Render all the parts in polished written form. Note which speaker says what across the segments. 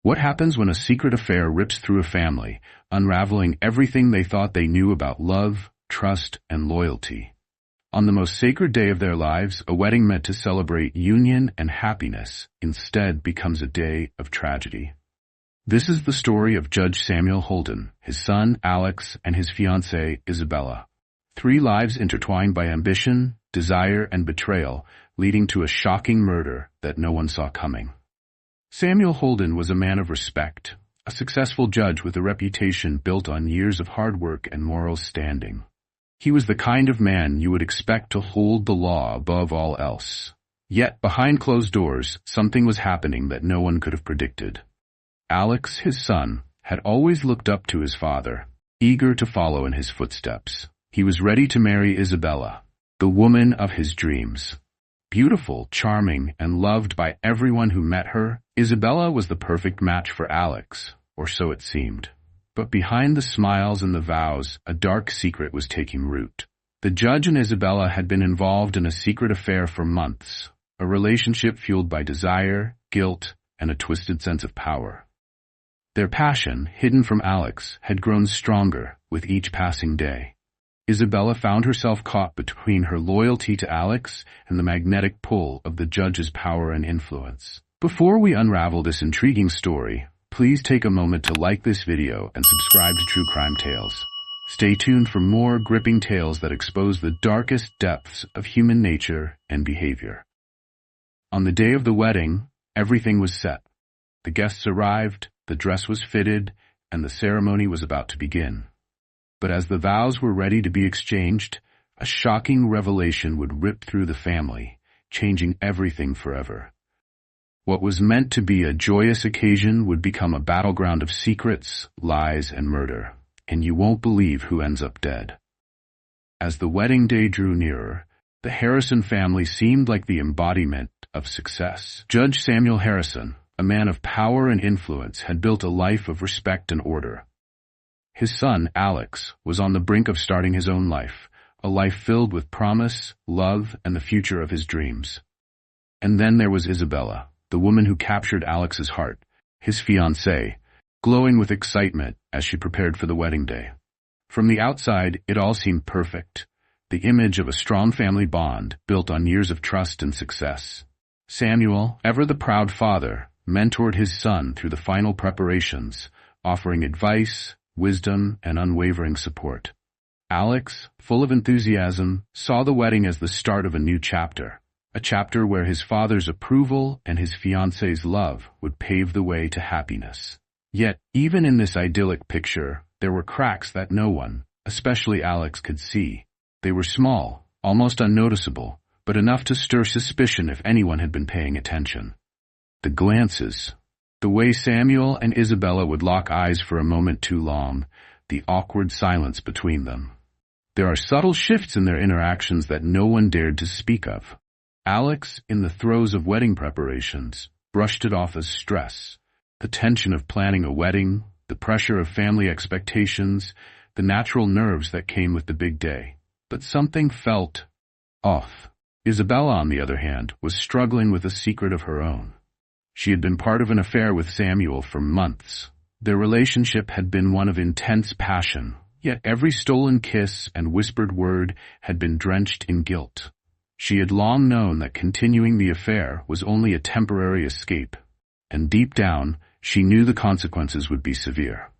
Speaker 1: What happens when a secret affair rips through a family, unraveling everything they thought they knew about love, trust, and loyalty? On the most sacred day of their lives, a wedding meant to celebrate union and happiness instead becomes a day of tragedy. This is the story of Judge Samuel Holden, his son Alex, and his fiancée Isabella. 3 lives intertwined by ambition, desire, and betrayal, leading to a shocking murder that no one saw coming. Samuel Holden was a man of respect, a successful judge with a reputation built on years of hard work and moral standing. He was the kind of man you would expect to hold the law above all else. Yet, behind closed doors, something was happening that no one could have predicted. Alex, his son, had always looked up to his father, eager to follow in his footsteps. He was ready to marry Isabella, the woman of his dreams. Beautiful, charming, and loved by everyone who met her, Isabella was the perfect match for Alex, or so it seemed. But behind the smiles and the vows, a dark secret was taking root. The judge and Isabella had been involved in a secret affair for months, a relationship fueled by desire, guilt, and a twisted sense of power. Their passion, hidden from Alex, had grown stronger with each passing day. Isabella found herself caught between her loyalty to Alex and the magnetic pull of the judge's power and influence. Before we unravel this intriguing story, please take a moment to like this video and subscribe to True Crime Tales. Stay tuned for more gripping tales that expose the darkest depths of human nature and behavior. On the day of the wedding, everything was set. The guests arrived, the dress was fitted, and the ceremony was about to begin. But as the vows were ready to be exchanged, a shocking revelation would rip through the family, changing everything forever. What was meant to be a joyous occasion would become a battleground of secrets, lies, and murder, and you won't believe who ends up dead. As the wedding day drew nearer, the Harrison family seemed like the embodiment of success. Judge Samuel Harrison, a man of power and influence, had built a life of respect and order. His son, Alex, was on the brink of starting his own life, a life filled with promise, love, and the future of his dreams. And then there was Isabella, the woman who captured Alex's heart, his fiancée, glowing with excitement as she prepared for the wedding day. From the outside, it all seemed perfect, the image of a strong family bond built on years of trust and success. Samuel, ever the proud father, mentored his son through the final preparations, offering advice, wisdom, and unwavering support. Alex, full of enthusiasm, saw the wedding as the start of a new chapter, a chapter where his father's approval and his fiancée's love would pave the way to happiness. Yet, even in this idyllic picture, there were cracks that no one, especially Alex, could see. They were small, almost unnoticeable, but enough to stir suspicion if anyone had been paying attention. The glances, the way Samuel and Isabella would lock eyes for a moment too long, the awkward silence between them. There are subtle shifts in their interactions that no one dared to speak of. Alex, in the throes of wedding preparations, brushed it off as stress. The tension of planning a wedding, the pressure of family expectations, the natural nerves that came with the big day. But something felt off. Isabella, on the other hand, was struggling with a secret of her own. She had been part of an affair with Samuel for months. Their relationship had been one of intense passion, yet every stolen kiss and whispered word had been drenched in guilt. She had long known that continuing the affair was only a temporary escape, and deep down, she knew the consequences would be severe.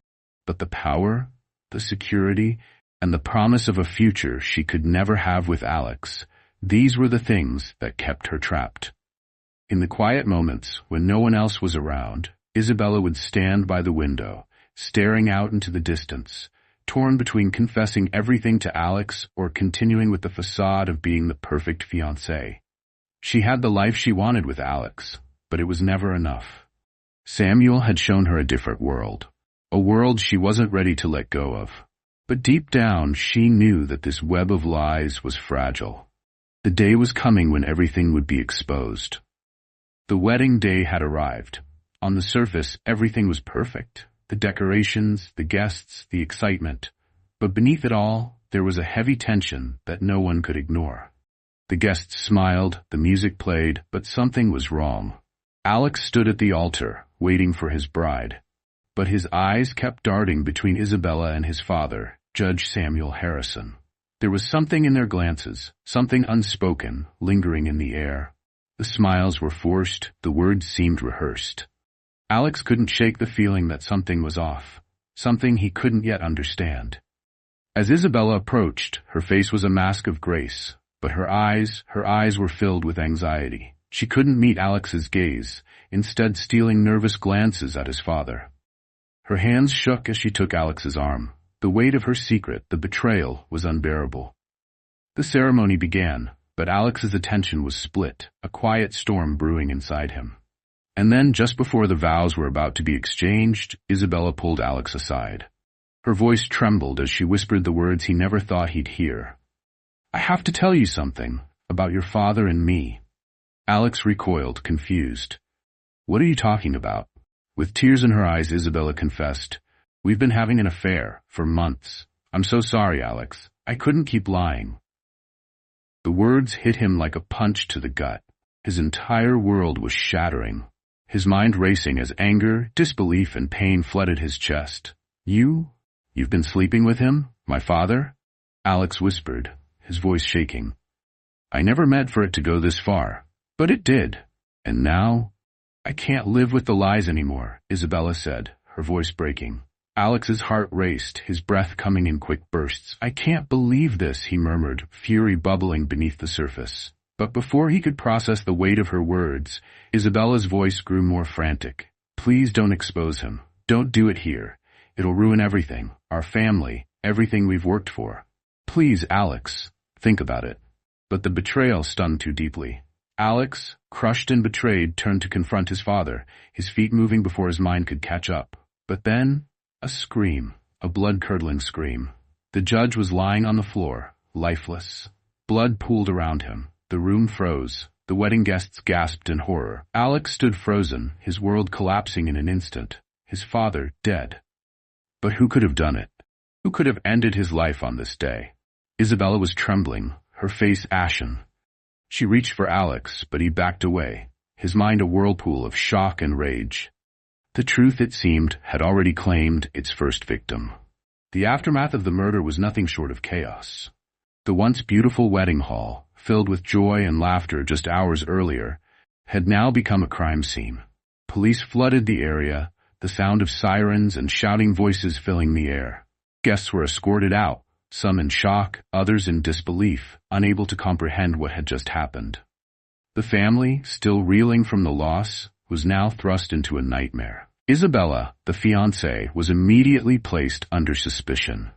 Speaker 1: But the power, the security, and the promise of a future she could never have with Alex, these were the things that kept her trapped. In the quiet moments, when no one else was around, Isabella would stand by the window, staring out into the distance, torn between confessing everything to Alex or continuing with the facade of being the perfect fiancée. She had the life she wanted with Alex, but it was never enough. Samuel had shown her a different world, a world she wasn't ready to let go of. But deep down, she knew that this web of lies was fragile. The day was coming when everything would be exposed. The wedding day had arrived. On the surface, everything was perfect. The decorations, the guests, the excitement. But beneath it all, there was a heavy tension that no one could ignore. The guests smiled, the music played, but something was wrong. Alex stood at the altar, waiting for his bride. But his eyes kept darting between Isabella and his father, Judge Samuel Harrison. There was something in their glances, something unspoken, lingering in the air. The smiles were forced, the words seemed rehearsed. Alex couldn't shake the feeling that something was off, something he couldn't yet understand. As Isabella approached, her face was a mask of grace, but her eyes were filled with anxiety. She couldn't meet Alex's gaze, instead stealing nervous glances at his father. Her hands shook as she took Alex's arm. The weight of her secret, the betrayal, was unbearable. The ceremony began, but Alex's attention was split, a quiet storm brewing inside him. And then, just before the vows were about to be exchanged, Isabella pulled Alex aside. Her voice trembled as she whispered the words he never thought he'd hear. "I have to tell you something, about your father and me." Alex recoiled, confused. "What are you talking about?" With tears in her eyes, Isabella confessed, "We've been having an affair, for months. I'm so sorry, Alex. I couldn't keep lying." The words hit him like a punch to the gut. His entire world was shattering, his mind racing as anger, disbelief, and pain flooded his chest. You've been sleeping with him, my father?" Alex whispered, his voice shaking. "I never meant for it to go this far, but it did. And now, I can't live with the lies anymore," Isabella said, her voice breaking. Alex's heart raced, his breath coming in quick bursts. "I can't believe this," he murmured, fury bubbling beneath the surface. But before he could process the weight of her words, Isabella's voice grew more frantic. "Please don't expose him. Don't do it here. It'll ruin everything, our family, everything we've worked for. Please, Alex, think about it." But the betrayal stung too deeply. Alex, crushed and betrayed, turned to confront his father, his feet moving before his mind could catch up. But then, a scream, a blood-curdling scream. The judge was lying on the floor, lifeless. Blood pooled around him. The room froze. The wedding guests gasped in horror. Alex stood frozen, his world collapsing in an instant. His father dead. But who could have done it? Who could have ended his life on this day? Isabella was trembling, her face ashen. She reached for Alex, but he backed away, his mind a whirlpool of shock and rage. The truth, it seemed, had already claimed its first victim. The aftermath of the murder was nothing short of chaos. The once beautiful wedding hall, filled with joy and laughter just hours earlier, had now become a crime scene. Police flooded the area, the sound of sirens and shouting voices filling the air. Guests were escorted out, some in shock, others in disbelief, unable to comprehend what had just happened. The family, still reeling from the loss, was now thrust into a nightmare. Isabella, the fiancée, was immediately placed under suspicion.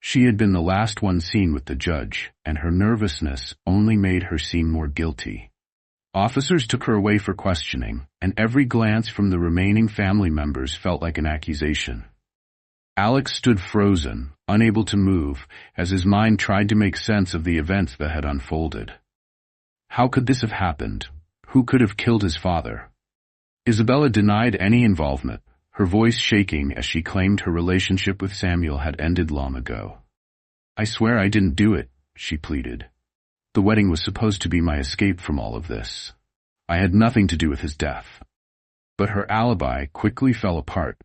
Speaker 1: She had been the last one seen with the judge, and her nervousness only made her seem more guilty. Officers took her away for questioning, and every glance from the remaining family members felt like an accusation. Alex stood frozen, unable to move, as his mind tried to make sense of the events that had unfolded. How could this have happened? Who could have killed his father? Isabella denied any involvement, her voice shaking as she claimed her relationship with Samuel had ended long ago. "I swear I didn't do it," she pleaded. "The wedding was supposed to be my escape from all of this. I had nothing to do with his death." But her alibi quickly fell apart.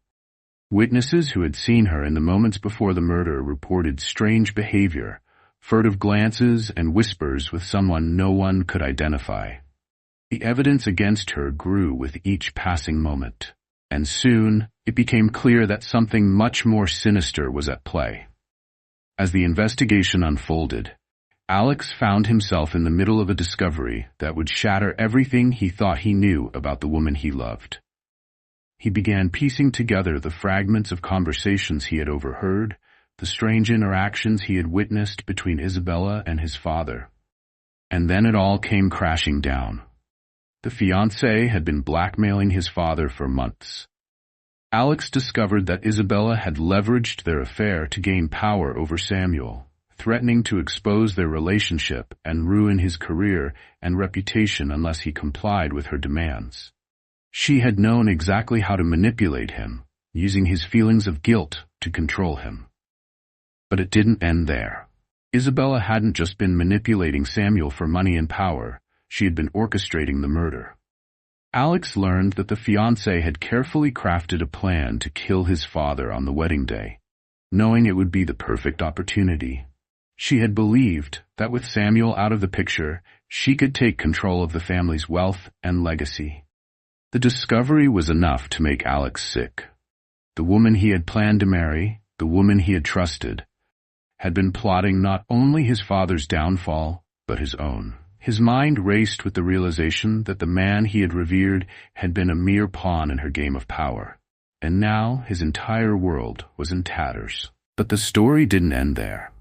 Speaker 1: Witnesses who had seen her in the moments before the murder reported strange behavior, furtive glances and whispers with someone no one could identify. The evidence against her grew with each passing moment, and soon it became clear that something much more sinister was at play. As the investigation unfolded, Alex found himself in the middle of a discovery that would shatter everything he thought he knew about the woman he loved. He began piecing together the fragments of conversations he had overheard, the strange interactions he had witnessed between Isabella and his father. And then it all came crashing down. The fiancé had been blackmailing his father for months. Alex discovered that Isabella had leveraged their affair to gain power over Samuel, threatening to expose their relationship and ruin his career and reputation unless he complied with her demands. She had known exactly how to manipulate him, using his feelings of guilt to control him. But it didn't end there. Isabella hadn't just been manipulating Samuel for money and power, she had been orchestrating the murder. Alex learned that the fiancé had carefully crafted a plan to kill his father on the wedding day, knowing it would be the perfect opportunity. She had believed that with Samuel out of the picture, she could take control of the family's wealth and legacy. The discovery was enough to make Alex sick. The woman he had planned to marry, the woman he had trusted, had been plotting not only his father's downfall, but his own. His mind raced with the realization that the man he had revered had been a mere pawn in her game of power, and now his entire world was in tatters. But the story didn't end there.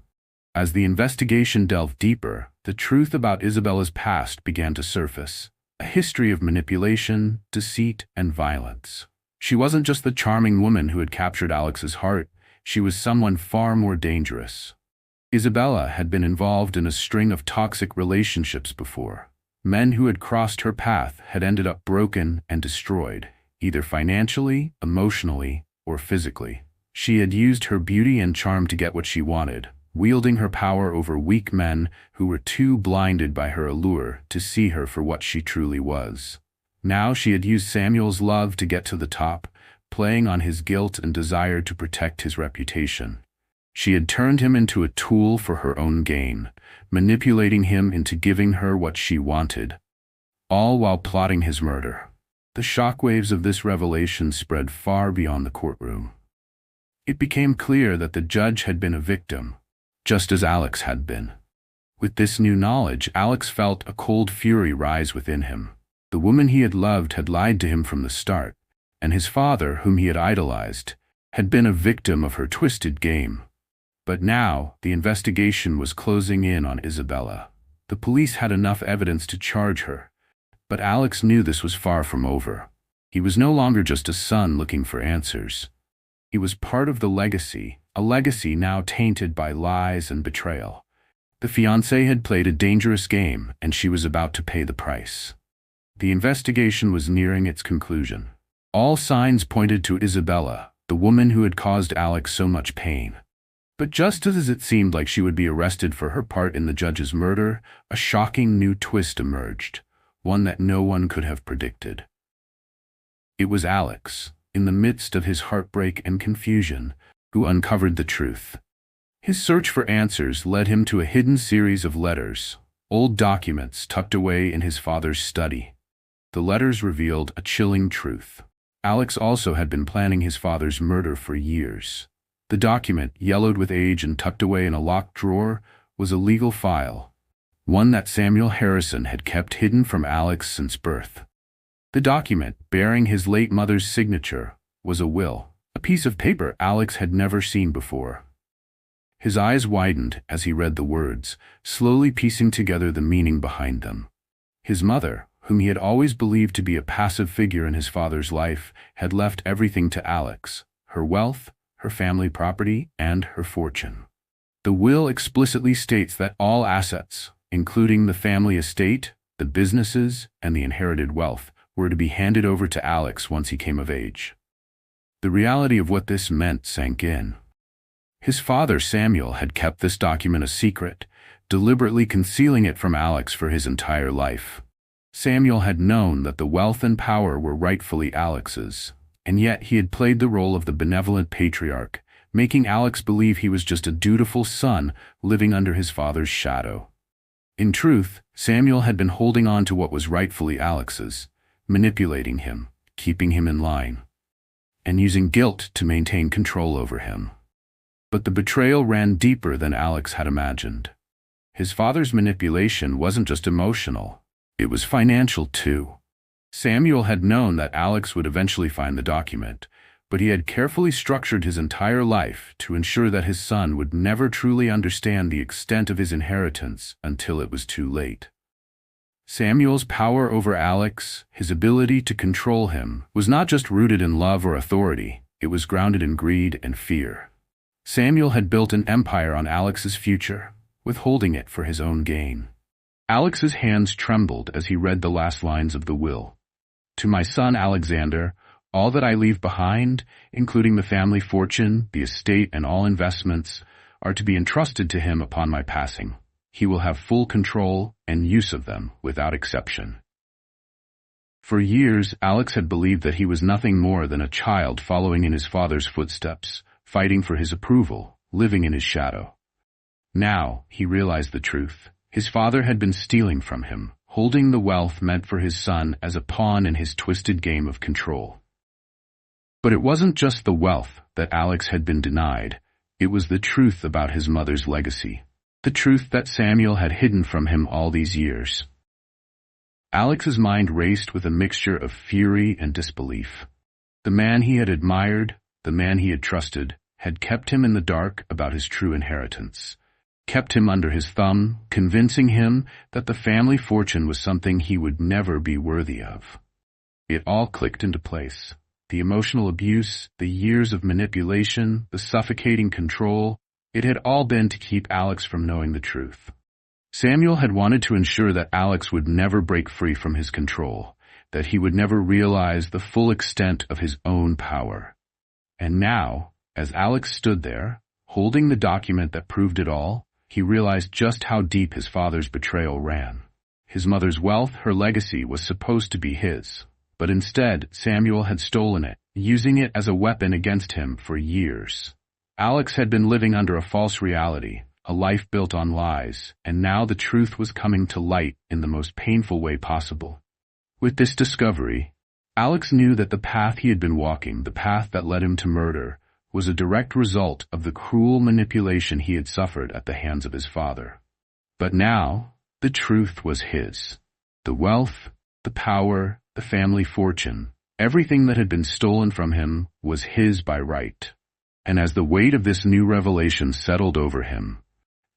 Speaker 1: As the investigation delved deeper, the truth about Isabella's past began to surface, a history of manipulation, deceit, and violence. She wasn't just the charming woman who had captured Alex's heart, she was someone far more dangerous. Isabella had been involved in a string of toxic relationships before. Men who had crossed her path had ended up broken and destroyed, either financially, emotionally, or physically. She had used her beauty and charm to get what she wanted, wielding her power over weak men who were too blinded by her allure to see her for what she truly was. Now she had used Samuel's love to get to the top, playing on his guilt and desire to protect his reputation. She had turned him into a tool for her own gain, manipulating him into giving her what she wanted, all while plotting his murder. The shockwaves of this revelation spread far beyond the courtroom. It became clear that the judge had been a victim, just as Alex had been. With this new knowledge, Alex felt a cold fury rise within him. The woman he had loved had lied to him from the start, and his father, whom he had idolized, had been a victim of her twisted game. But now, the investigation was closing in on Isabella. The police had enough evidence to charge her, but Alex knew this was far from over. He was no longer just a son looking for answers. He was part of the legacy, a legacy now tainted by lies and betrayal. The fiancé had played a dangerous game, and she was about to pay the price. The investigation was nearing its conclusion. All signs pointed to Isabella, the woman who had caused Alex so much pain. But just as it seemed like she would be arrested for her part in the judge's murder, a shocking new twist emerged, one that no one could have predicted. It was Alex, in the midst of his heartbreak and confusion, who uncovered the truth. His search for answers led him to a hidden series of letters, old documents tucked away in his father's study. The letters revealed a chilling truth. Alex also had been planning his father's murder for years. The document, yellowed with age and tucked away in a locked drawer, was a legal file, one that Samuel Harrison had kept hidden from Alex since birth. The document, bearing his late mother's signature, was a will, a piece of paper Alex had never seen before. His eyes widened as he read the words, slowly piecing together the meaning behind them. His mother, whom he had always believed to be a passive figure in his father's life, had left everything to Alex, her wealth, her family property, and her fortune. The will explicitly states that all assets, including the family estate, the businesses, and the inherited wealth, were to be handed over to Alex once he came of age. The reality of what this meant sank in. His father, Samuel, had kept this document a secret, deliberately concealing it from Alex for his entire life. Samuel had known that the wealth and power were rightfully Alex's, and yet he had played the role of the benevolent patriarch, making Alex believe he was just a dutiful son living under his father's shadow. In truth, Samuel had been holding on to what was rightfully Alex's, manipulating him, keeping him in line, and using guilt to maintain control over him. But the betrayal ran deeper than Alex had imagined. His father's manipulation wasn't just emotional, it was financial too. Samuel had known that Alex would eventually find the document, but he had carefully structured his entire life to ensure that his son would never truly understand the extent of his inheritance until it was too late. Samuel's power over Alex, his ability to control him, was not just rooted in love or authority, it was grounded in greed and fear. Samuel had built an empire on Alex's future, withholding it for his own gain. Alex's hands trembled as he read the last lines of the will. To my son Alexander, all that I leave behind, including the family fortune, the estate, and all investments, are to be entrusted to him upon my passing. He will have full control and use of them without exception. For years, Alex had believed that he was nothing more than a child following in his father's footsteps, fighting for his approval, living in his shadow. Now, he realized the truth. His father had been stealing from him, holding the wealth meant for his son as a pawn in his twisted game of control. But it wasn't just the wealth that Alex had been denied. It was the truth about his mother's legacy. The truth that Samuel had hidden from him all these years. Alex's mind raced with a mixture of fury and disbelief. The man he had admired, the man he had trusted, had kept him in the dark about his true inheritance, kept him under his thumb, convincing him that the family fortune was something he would never be worthy of. It all clicked into place. The emotional abuse, the years of manipulation, the suffocating control, it had all been to keep Alex from knowing the truth. Samuel had wanted to ensure that Alex would never break free from his control, that he would never realize the full extent of his own power. And now, as Alex stood there, holding the document that proved it all, he realized just how deep his father's betrayal ran. His mother's wealth, her legacy, was supposed to be his. But instead, Samuel had stolen it, using it as a weapon against him for years. Alex had been living under a false reality, a life built on lies, and now the truth was coming to light in the most painful way possible. With this discovery, Alex knew that the path he had been walking, the path that led him to murder, was a direct result of the cruel manipulation he had suffered at the hands of his father. But now, the truth was his. The wealth, the power, the family fortune, everything that had been stolen from him was his by right. And as the weight of this new revelation settled over him,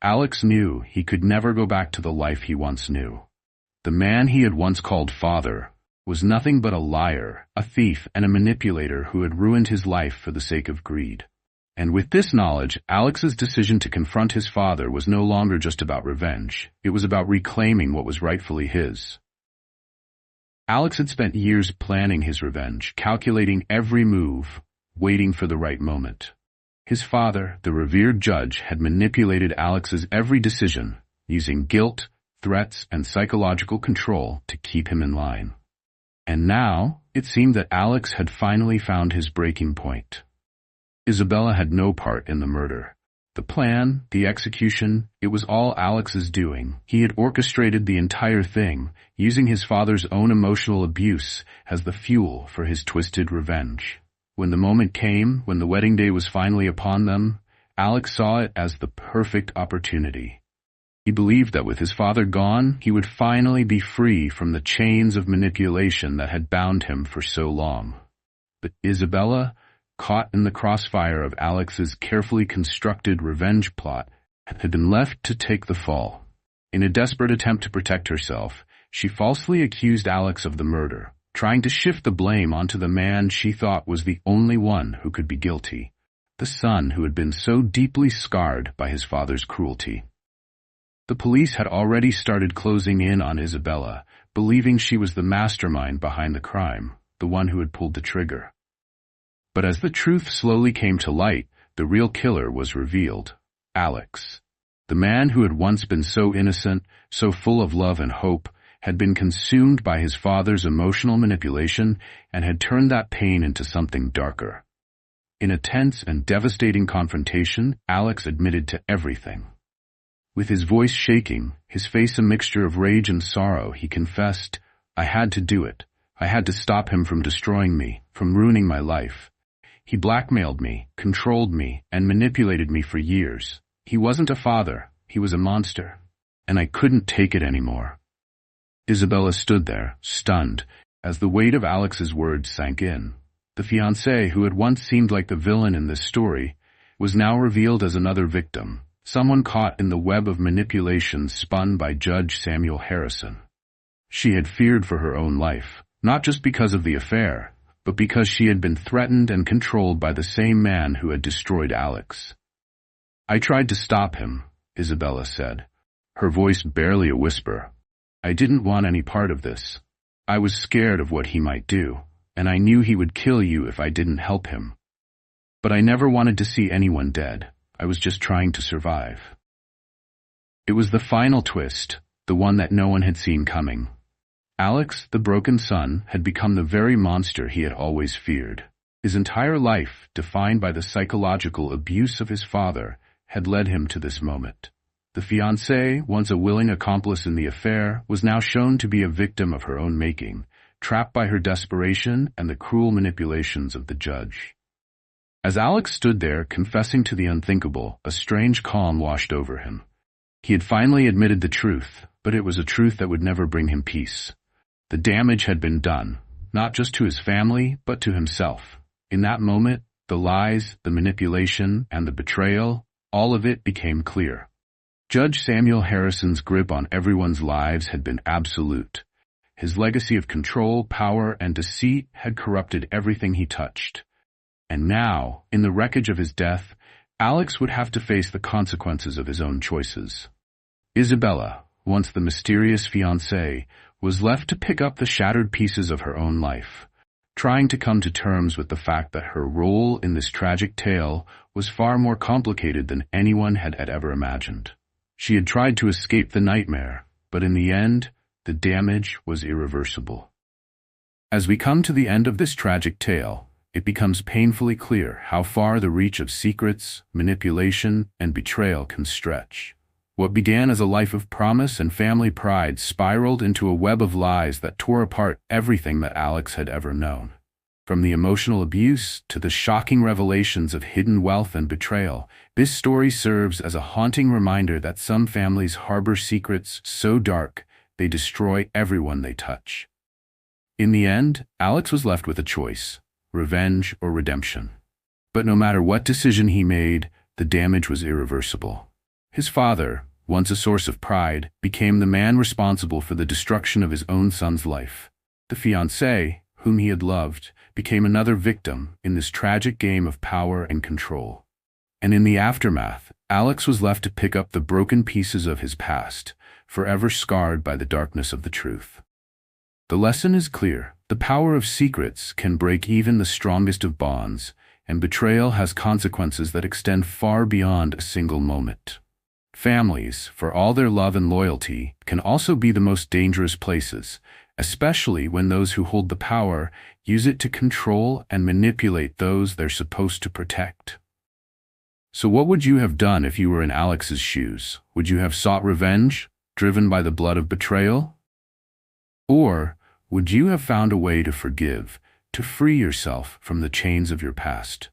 Speaker 1: Alex knew he could never go back to the life he once knew. The man he had once called father was nothing but a liar, a thief, and a manipulator who had ruined his life for the sake of greed. And with this knowledge, Alex's decision to confront his father was no longer just about revenge. It was about reclaiming what was rightfully his. Alex had spent years planning his revenge, calculating every move, waiting for the right moment. His father, the revered judge, had manipulated Alex's every decision, using guilt, threats, and psychological control to keep him in line. And now, it seemed that Alex had finally found his breaking point. Isabella had no part in the murder. The plan, the execution, it was all Alex's doing. He had orchestrated the entire thing, using his father's own emotional abuse as the fuel for his twisted revenge. When the moment came, when the wedding day was finally upon them, Alex saw it as the perfect opportunity. He believed that with his father gone, he would finally be free from the chains of manipulation that had bound him for so long. But Isabella, caught in the crossfire of Alex's carefully constructed revenge plot, had been left to take the fall. In a desperate attempt to protect herself, she falsely accused Alex of the murder, trying to shift the blame onto the man she thought was the only one who could be guilty, the son who had been so deeply scarred by his father's cruelty. The police had already started closing in on Isabella, believing she was the mastermind behind the crime, the one who had pulled the trigger. But as the truth slowly came to light, the real killer was revealed: Alex. The man who had once been so innocent, so full of love and hope, had been consumed by his father's emotional manipulation and had turned that pain into something darker. In a tense and devastating confrontation, Alex admitted to everything. With his voice shaking, his face a mixture of rage and sorrow, he confessed, "I had to do it. I had to stop him from destroying me, from ruining my life. He blackmailed me, controlled me, and manipulated me for years. He wasn't a father, he was a monster. And I couldn't take it anymore." Isabella stood there, stunned, as the weight of Alex's words sank in. The fiancé, who had once seemed like the villain in this story, was now revealed as another victim, someone caught in the web of manipulation spun by Judge Samuel Harrison. She had feared for her own life, not just because of the affair, but because she had been threatened and controlled by the same man who had destroyed Alex. "I tried to stop him," Isabella said, her voice barely a whisper. "I didn't want any part of this. I was scared of what he might do, and I knew he would kill you if I didn't help him. But I never wanted to see anyone dead. I was just trying to survive." It was the final twist, the one that no one had seen coming. Alex, the broken son, had become the very monster he had always feared. His entire life, defined by the psychological abuse of his father, had led him to this moment. The fiancée, once a willing accomplice in the affair, was now shown to be a victim of her own making, trapped by her desperation and the cruel manipulations of the judge. As Alex stood there, confessing to the unthinkable, a strange calm washed over him. He had finally admitted the truth, but it was a truth that would never bring him peace. The damage had been done, not just to his family, but to himself. In that moment, the lies, the manipulation, and the betrayal, all of it became clear. Judge Samuel Harrison's grip on everyone's lives had been absolute. His legacy of control, power, and deceit had corrupted everything he touched. And now, in the wreckage of his death, Alex would have to face the consequences of his own choices. Isabella, once the mysterious fiancée, was left to pick up the shattered pieces of her own life, trying to come to terms with the fact that her role in this tragic tale was far more complicated than anyone had ever imagined. She had tried to escape the nightmare, but in the end, the damage was irreversible. As we come to the end of this tragic tale, it becomes painfully clear how far the reach of secrets, manipulation, and betrayal can stretch. What began as a life of promise and family pride spiraled into a web of lies that tore apart everything that Alex had ever known. From the emotional abuse to the shocking revelations of hidden wealth and betrayal, this story serves as a haunting reminder that some families harbor secrets so dark they destroy everyone they touch. In the end, Alex was left with a choice: revenge or redemption. But no matter what decision he made, the damage was irreversible. His father, once a source of pride, became the man responsible for the destruction of his own son's life. The fiancée, whom he had loved, became another victim in this tragic game of power and control. And in the aftermath, Alex was left to pick up the broken pieces of his past, forever scarred by the darkness of the truth. The lesson is clear. The power of secrets can break even the strongest of bonds, and betrayal has consequences that extend far beyond a single moment. Families, for all their love and loyalty, can also be the most dangerous places, especially when those who hold the power use it to control and manipulate those they're supposed to protect. So what would you have done if you were in Alex's shoes? Would you have sought revenge, driven by the blood of betrayal? Or would you have found a way to forgive, to free yourself from the chains of your past?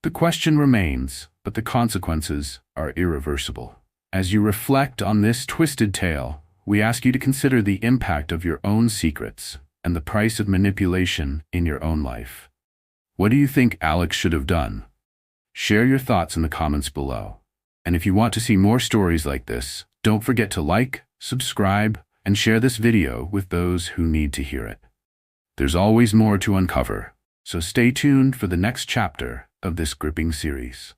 Speaker 1: The question remains, but the consequences are irreversible. As you reflect on this twisted tale, we ask you to consider the impact of your own secrets and the price of manipulation in your own life. What do you think Alex should have done? Share your thoughts in the comments below. And if you want to see more stories like this, don't forget to like, subscribe, and share this video with those who need to hear it. There's always more to uncover, so stay tuned for the next chapter of this gripping series.